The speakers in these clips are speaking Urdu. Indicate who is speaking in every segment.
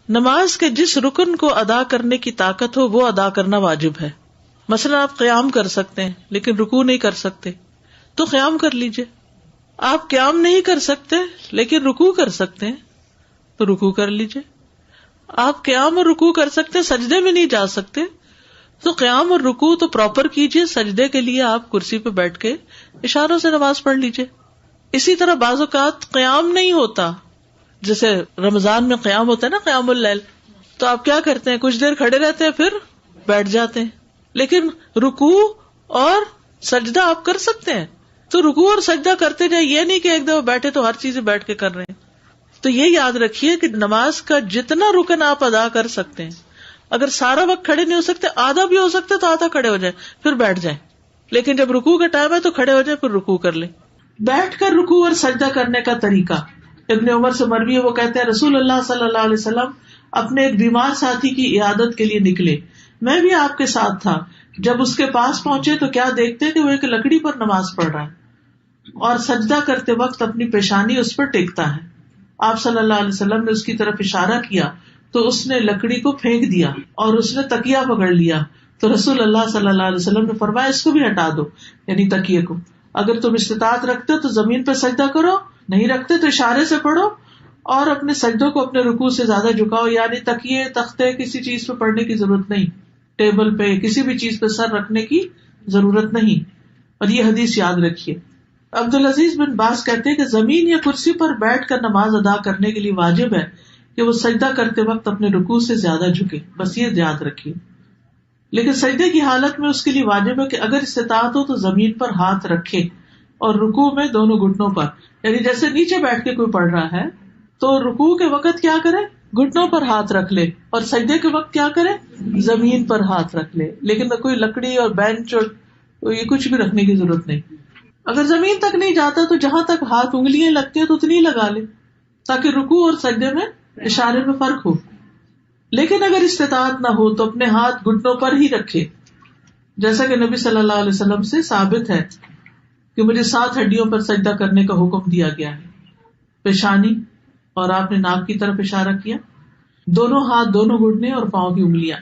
Speaker 1: نماز کے جس رکن کو ادا کرنے کی طاقت ہو وہ ادا کرنا واجب ہے. مثلا آپ قیام کر سکتے ہیں لیکن رکوع نہیں کر سکتے تو قیام کر لیجئے. آپ قیام نہیں کر سکتے لیکن رکوع کر سکتے ہیں تو رکوع کر لیجئے. آپ قیام اور رکوع کر سکتے ہیں, سجدے میں نہیں جا سکتے تو قیام اور رکوع تو پراپر کیجئے. سجدے کے لیے آپ کرسی پہ بیٹھ کے اشاروں سے نماز پڑھ لیجئے. اسی طرح بعض اوقات قیام نہیں ہوتا, جیسے رمضان میں قیام ہوتا ہے نا, قیام اللیل, تو آپ کیا کرتے ہیں, کچھ دیر کھڑے رہتے ہیں پھر بیٹھ جاتے ہیں, لیکن رکوع اور سجدہ آپ کر سکتے ہیں تو رکوع اور سجدہ کرتے جائیں. یہ نہیں کہ ایک دفعہ بیٹھے تو ہر چیز بیٹھ کے کر رہے ہیں. تو یہ یاد رکھیے کہ نماز کا جتنا رکن آپ ادا کر سکتے ہیں, اگر سارا وقت کھڑے نہیں ہو سکتے, آدھا بھی ہو سکتے تو آدھا کھڑے ہو جائیں پھر بیٹھ جائیں, لیکن جب رکوع کا ٹائم ہے تو کھڑے ہو جائیں پھر رکوع کر لیں. بیٹھ کر رکوع اور سجدہ کرنے کا طریقہ ابن عمر سے مروی ہے, وہ کہتے ہیں رسول اللہ صلی اللہ علیہ وسلم اپنے ایک بیمار ساتھی کی عیادت کے لیے نکلے, میں بھی آپ کے ساتھ تھا. جب اس کے پاس پہنچے تو کیا دیکھتے کہ وہ ایک لکڑی پر نماز پڑھ رہا ہے اور سجدہ کرتے وقت اپنی پیشانی اس پر ٹیکتا ہے. آپ صلی اللہ علیہ وسلم نے اس کی طرف اشارہ کیا تو اس نے لکڑی کو پھینک دیا اور اس نے تکیہ پکڑ لیا. تو رسول اللہ صلی اللہ علیہ وسلم نے فرمایا اس کو بھی ہٹا دو, یعنی تکیے کو. اگر تم استطاعت رکھتے ہو تو زمین پہ سجدہ کرو, نہیں رکھتے تو اشارے سے پڑھو اور اپنے سجدوں کو اپنے رکوع سے زیادہ جھکاؤ. یعنی تکیے, تختے, کسی چیز پہ پڑھنے کی ضرورت نہیں, ٹیبل پہ کسی بھی چیز پہ سر رکھنے کی ضرورت نہیں. اور یہ حدیث یاد رکھیے. عبدالعزیز بن باز کہتے ہیں کہ زمین یا کرسی پر بیٹھ کر نماز ادا کرنے کے لیے واجب ہے کہ وہ سجدہ کرتے وقت اپنے رکوع سے زیادہ جھکے, بس یہ یاد رکھیے. لیکن سجدے کی حالت میں اس کے لیے واجب ہے کہ اگر استطاعت ہو تو زمین پر ہاتھ رکھے اور رکوع میں دونوں گھٹنوں پر, یعنی جیسے نیچے بیٹھ کے کوئی پڑھ رہا ہے تو رکوع کے وقت کیا کرے, گھٹنوں پر ہاتھ رکھ لے, اور سجدے کے وقت کیا کرے, زمین پر ہاتھ رکھ لے. لیکن کوئی لکڑی اور بینچ اور یہ کچھ بھی رکھنے کی ضرورت نہیں. اگر زمین تک نہیں جاتا تو جہاں تک ہاتھ انگلیاں لگتی ہیں تو اتنی لگا لے تاکہ رکوع اور سجدے میں اشارے میں فرق ہو. لیکن اگر استطاعت نہ ہو تو اپنے ہاتھ گھٹنوں پر ہی رکھے, جیسا کہ نبی صلی اللہ علیہ وسلم سے ثابت ہے کہ مجھے 7 ہڈیوں پر سجدہ کرنے کا حکم دیا گیا ہے. پیشانی, اور آپ نے ناک کی طرف اشارہ کیا, دونوں ہاتھ, دونوں گھٹنے اور پاؤں کی انگلیاں.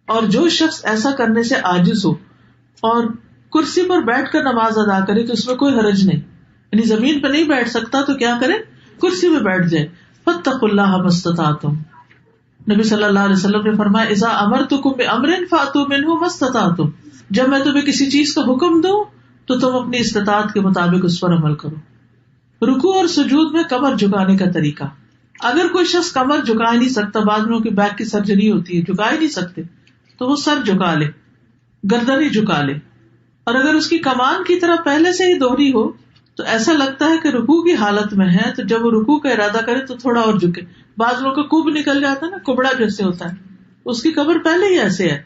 Speaker 1: اور جو شخص ایسا کرنے سے عاجز ہو اور کرسی پر بیٹھ کر نماز ادا کرے تو اس میں کوئی حرج نہیں. یعنی زمین پہ نہیں بیٹھ سکتا تو کیا کرے, کرسی پہ بیٹھ جائے. فاتقوا اللہ ما استطعتم, نبی صلی اللہ علیہ وسلم نے فرمایا اذا امرتکم بامر فاتوا منہ ما استطعتم, جب میں تمہیں کسی چیز کا حکم دوں تو تم اپنی استطاعت کے مطابق اس پر عمل کرو. رکوع اور سجود میں کمر جھکانے کا طریقہ. اگر کوئی شخص کمر جھکا نہیں سکتا, بعض لوگوں کی بیک کی سرجری ہوتی ہے, جھکا ہی نہیں سکتے, تو وہ سر جھکا لے, گردن ہی جھکا لے. اور اگر اس کی کمان کی طرح پہلے سے ہی دوہری ہو تو ایسا لگتا ہے کہ رکوع کی حالت میں ہے, تو جب وہ رکوع کا ارادہ کرے تو تھوڑا اور جھکے. بعض لوگوں کا کب نکل جاتا ہے نا, کبڑا جیسے ہوتا ہے, اس کی کمر پہلے ہی ایسے ہے,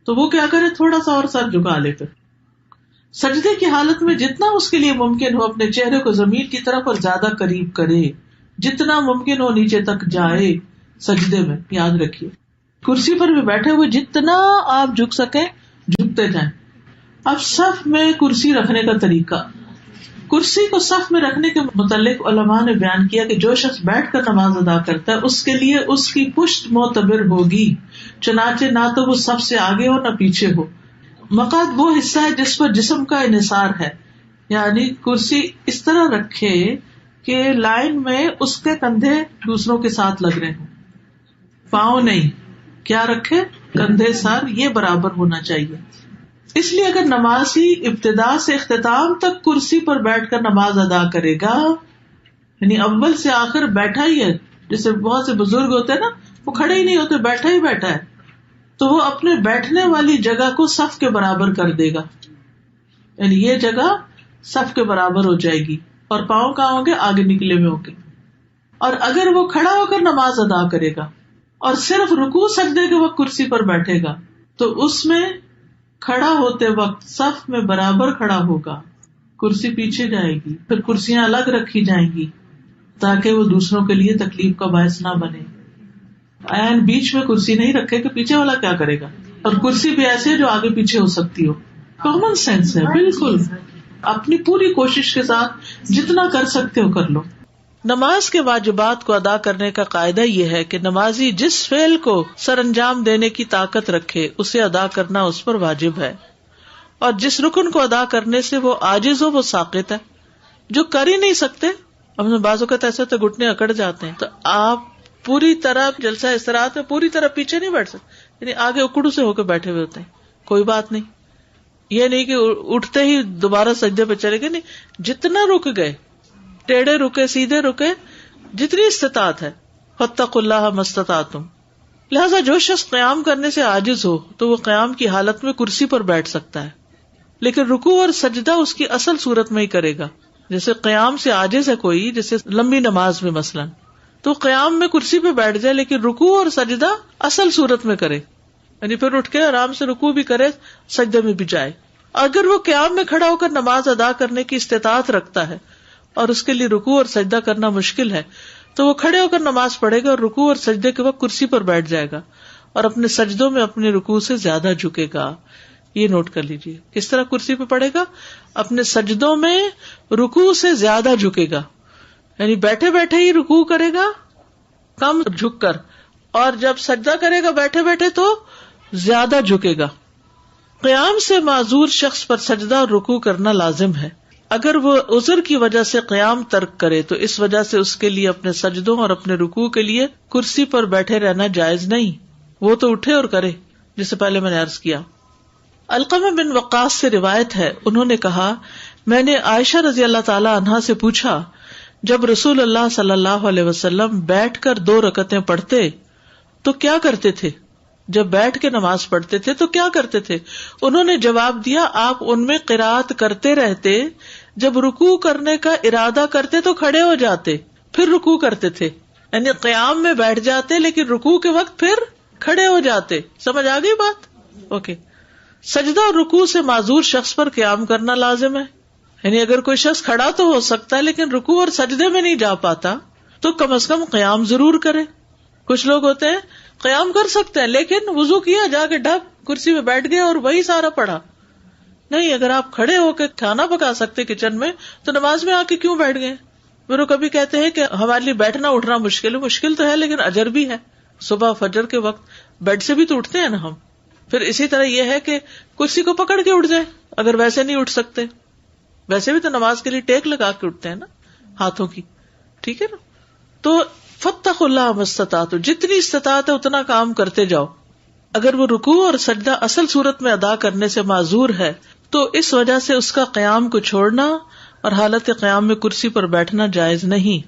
Speaker 1: تو وہ کیا کرے, تھوڑا سا اور سر جھکا لے. پھر سجدے کی حالت میں جتنا اس کے لیے ممکن ہو اپنے چہرے کو زمین کی طرف اور زیادہ قریب کرے, جتنا ممکن ہو نیچے تک جائے سجدے میں. یاد رکھیے کرسی پر بھی بیٹھے ہوئے جتنا آپ جھک سکیں جھکتے جائیں. اب صف میں کرسی رکھنے کا طریقہ. کرسی کو صف میں رکھنے کے متعلق علماء نے بیان کیا کہ جو شخص بیٹھ کر نماز ادا کرتا ہے اس کے لیے اس کی پشت معتبر ہوگی, چنانچہ نہ تو وہ صف سے آگے ہو نہ پیچھے ہو. مقعد وہ حصہ ہے جس پر جسم کا انحصار ہے, یعنی کرسی اس طرح رکھے کہ لائن میں اس کے کندھے دوسروں کے ساتھ لگ رہے ہوں, پاؤں نہیں, کیا رکھے, کندھے, سر, یہ برابر ہونا چاہیے. اس لیے اگر نمازی ابتدا سے اختتام تک کرسی پر بیٹھ کر نماز ادا کرے گا, یعنی اول سے آخر بیٹھا ہی ہے, جیسے بہت سے بزرگ ہوتے ہیں نا, وہ کھڑے ہی نہیں ہوتے, بیٹھا ہی بیٹھا ہے, تو وہ اپنے بیٹھنے والی جگہ کو صف کے برابر کر دے گا, یعنی یہ جگہ صف کے برابر ہو جائے گی, اور پاؤں کہاں ہوں گے, آگے نکلے ہوئے ہوں گے. اور اگر وہ کھڑا ہو کر نماز ادا کرے گا اور صرف رکوع سجدے کے وقت کرسی پر بیٹھے گا تو اس میں کھڑا ہوتے وقت صف میں برابر کھڑا ہوگا, کرسی پیچھے جائے گی, پھر کرسیاں الگ رکھی جائیں گی تاکہ وہ دوسروں کے لیے تکلیف کا باعث نہ بنے. عین بیچ میں کرسی نہیں رکھے کہ پیچھے والا کیا کرے گا, اور کرسی بھی ایسے ہے جو آگے پیچھے ہو سکتی ہو. کامن سینس ہے بالکل. اپنی پوری کوشش کے ساتھ جتنا کر سکتے ہو کر لو. نماز کے واجبات کو ادا کرنے کا قاعدہ یہ ہے کہ نمازی جس فعل کو سر انجام دینے کی طاقت رکھے اسے ادا کرنا اس پر واجب ہے، اور جس رکن کو ادا کرنے سے وہ عاجز ہو وہ ساقط ہے۔ جو کر ہی نہیں سکتے، ہم بعض اوقات ایسے تو گھٹنے اکڑ جاتے ہیں، تو آپ پوری طرح جلسہ استراحت میں پوری طرح پیچھے نہیں بیٹھ سکتے، یعنی آگے اکڑو سے ہو کے بیٹھے ہوئے ہوتے ہیں، کوئی بات نہیں، یہ نہیں کہ اٹھتے ہی دوبارہ سجدے پہ چلے گئے، نہیں، جتنا رک گئے، ٹیڑھے رکے، سیدھے رکے، جتنی استطاعت ہے، فاتقوا اللہ ما استطعتم۔ لہذا جو شخص قیام کرنے سے عاجز ہو تو وہ قیام کی حالت میں کرسی پر بیٹھ سکتا ہے، لیکن رکوع اور سجدہ اس کی اصل صورت میں ہی کرے گا۔ جیسے قیام سے عاجز ہے کوئی، جیسے لمبی نماز میں مثلاً، تو قیام میں کرسی پہ بیٹھ جائے لیکن رکوع اور سجدہ اصل صورت میں کرے، یعنی پھر اٹھ کے آرام سے رکوع بھی کرے، سجدے میں بھی جائے۔ اگر وہ قیام میں کھڑا ہو کر نماز ادا کرنے کی استطاعت رکھتا ہے اور اس کے لیے رکوع اور سجدہ کرنا مشکل ہے تو وہ کھڑے ہو کر نماز پڑھے گا اور رکوع اور سجدے کے وقت کرسی پر بیٹھ جائے گا اور اپنے سجدوں میں اپنے رکوع سے زیادہ جھکے گا۔ یہ نوٹ کر لیجیے، کس طرح کرسی پہ پڑھے گا؟ اپنے سجدوں میں رکوع سے زیادہ جھکے گا، یعنی بیٹھے بیٹھے ہی رکوع کرے گا کم جھک کر، اور جب سجدہ کرے گا بیٹھے بیٹھے تو زیادہ جھکے گا۔ قیام سے معذور شخص پر سجدہ اور رکوع کرنا لازم ہے۔ اگر وہ عذر کی وجہ سے قیام ترک کرے تو اس وجہ سے اس کے لیے اپنے سجدوں اور اپنے رکوع کے لیے کرسی پر بیٹھے رہنا جائز نہیں، وہ تو اٹھے اور کرے، جسے پہلے میں نے عرض کیا۔ علقمہ بن وقاص سے روایت ہے، انہوں نے کہا، میں نے عائشہ رضی اللہ تعالی عنہا سے پوچھا، جب رسول اللہ صلی اللہ علیہ وسلم بیٹھ کر 2 رکعتیں پڑھتے تو کیا کرتے تھے؟ جب بیٹھ کے نماز پڑھتے تھے تو کیا کرتے تھے؟ انہوں نے جواب دیا، آپ ان میں قرات کرتے رہتے، جب رکوع کرنے کا ارادہ کرتے تو کھڑے ہو جاتے، پھر رکوع کرتے تھے، یعنی قیام میں بیٹھ جاتے لیکن رکوع کے وقت پھر کھڑے ہو جاتے۔ سمجھ آ گئی بات؟ اوکے۔ سجدہ اور رکوع سے معذور شخص پر قیام کرنا لازم ہے، یعنی اگر کوئی شخص کھڑا تو ہو سکتا ہے لیکن رکوع اور سجدے میں نہیں جا پاتا تو کم از کم قیام ضرور کرے۔ کچھ لوگ ہوتے ہیں قیام کر سکتے ہیں لیکن وضو کیا، جا کے ڈھک کرسی میں بیٹھ گئے اور وہی سارا پڑھا۔ نہیں، اگر آپ کھڑے ہو کے کھانا پکا سکتے کچن میں تو نماز میں آ کے کیوں بیٹھ گئے؟ پھر وہ کبھی کہتے ہیں کہ ہمارے لیے بیٹھنا اٹھنا مشکل تو ہے لیکن اجر بھی ہے، صبح فجر کے وقت بیڈ سے بھی تو اٹھتے ہیں نا ہم۔ پھر اسی طرح یہ ہے کہ کرسی کو پکڑ کے اٹھ جائے اگر ویسے نہیں اٹھ سکتے، ویسے بھی تو نماز کے لیے ٹیک لگا کے اٹھتے ہیں نا ہاتھوں کی، ٹھیک ہے نا؟ تو فاتقوا اللہ ما استطعتم، جتنی استطاعت ہے اتنا کام کرتے جاؤ۔ اگر وہ رکوع اور سجدہ اصل صورت میں ادا کرنے سے معذور ہے تو اس وجہ سے اس کا قیام کو چھوڑنا اور حالت قیام میں کرسی پر بیٹھنا جائز نہیں۔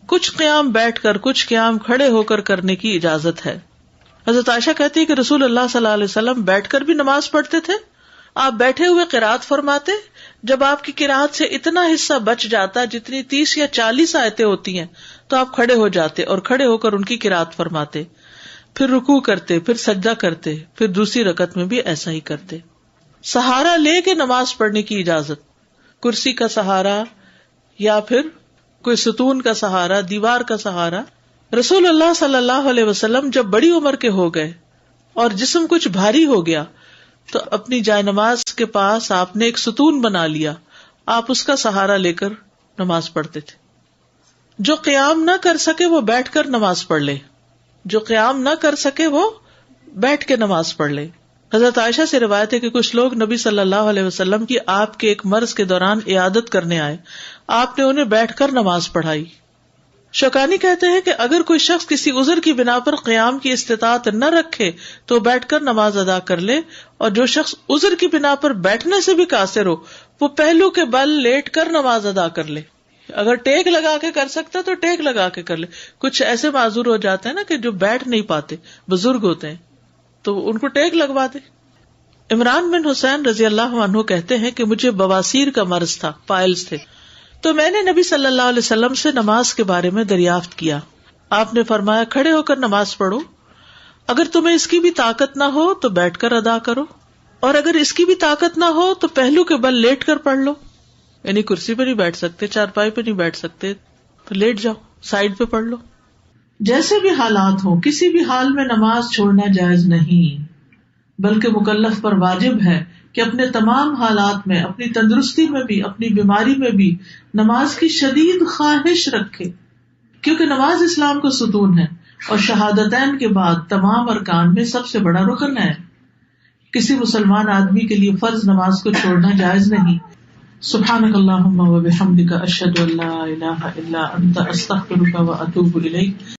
Speaker 1: کچھ قیام بیٹھ کر، کچھ قیام کھڑے ہو کر کرنے کی اجازت ہے۔ حضرت عائشہ کہتی ہے کہ رسول اللہ صلی اللہ علیہ وسلم بیٹھ کر بھی نماز پڑھتے تھے، آپ بیٹھے ہوئے قرات فرماتے، جب آپ کی قرات سے اتنا حصہ بچ جاتا جتنی 30 یا 40 آیتیں ہوتی ہیں تو آپ کھڑے ہو جاتے اور کھڑے ہو کر ان کی قرات فرماتے، پھر رکوع کرتے، پھر سجدہ کرتے، پھر دوسری رکعت میں بھی ایسا ہی کرتے۔ سہارا لے کے نماز پڑھنے کی اجازت، کرسی کا سہارا یا پھر کوئی ستون کا سہارا، دیوار کا سہارا۔ رسول اللہ صلی اللہ علیہ وسلم جب بڑی عمر کے ہو گئے اور جسم کچھ بھاری ہو گیا تو اپنی جائے نماز کے پاس آپ نے ایک ستون بنا لیا، آپ اس کا سہارا لے کر نماز پڑھتے تھے۔ جو قیام نہ کر سکے وہ بیٹھ کر نماز پڑھ لے، جو قیام نہ کر سکے وہ بیٹھ کے نماز پڑھ لے۔ حضرت عائشہ سے روایت ہے کہ کچھ لوگ نبی صلی اللہ علیہ وسلم کی آپ کے ایک مرض کے دوران عیادت کرنے آئے، آپ نے انہیں بیٹھ کر نماز پڑھائی۔ شوکانی کہتے ہیں کہ اگر کوئی شخص کسی عذر کی بنا پر قیام کی استطاعت نہ رکھے تو بیٹھ کر نماز ادا کر لے، اور جو شخص عذر کی بنا پر بیٹھنے سے بھی قاصر ہو وہ پہلو کے بل لیٹ کر نماز ادا کر لے۔ اگر ٹیک لگا کے کر سکتا تو ٹیک لگا کے کر لے۔ کچھ ایسے معذور ہو جاتے ہیں نا کہ جو بیٹھ نہیں پاتے، بزرگ ہوتے ہیں، تو ان کو ٹیک لگوا دے۔ عمران بن حسین رضی اللہ عنہ کہتے ہیں کہ مجھے بواسیر کا مرض تھا، پائلز تھے، تو میں نے نبی صلی اللہ علیہ وسلم سے نماز کے بارے میں دریافت کیا۔ آپ نے فرمایا، کھڑے ہو کر نماز پڑھو، اگر تمہیں اس کی بھی طاقت نہ ہو تو بیٹھ کر ادا کرو، اور اگر اس کی بھی طاقت نہ ہو تو پہلو کے بل لیٹ کر پڑھ لو، یعنی کرسی پہ نہیں بیٹھ سکتے، چارپائی پہ نہیں بیٹھ سکتے تو لیٹ جاؤ، سائڈ پہ پڑھ لو۔ جیسے بھی حالات ہوں، کسی بھی حال میں نماز چھوڑنا جائز نہیں، بلکہ مکلف پر واجب ہے کہ اپنے تمام حالات میں، اپنی تندرستی میں بھی، اپنی بیماری میں بھی نماز کی شدید خواہش رکھے، کیونکہ نماز اسلام کا ستون ہے اور شہادتین کے بعد تمام ارکان میں سب سے بڑا رکن ہے. کسی مسلمان آدمی کے لیے فرض نماز کو چھوڑنا جائز نہیں. سبحانک اللہم و بحمدک اشہد ان لا الہ الا انت استغفرک و اتوب الیک.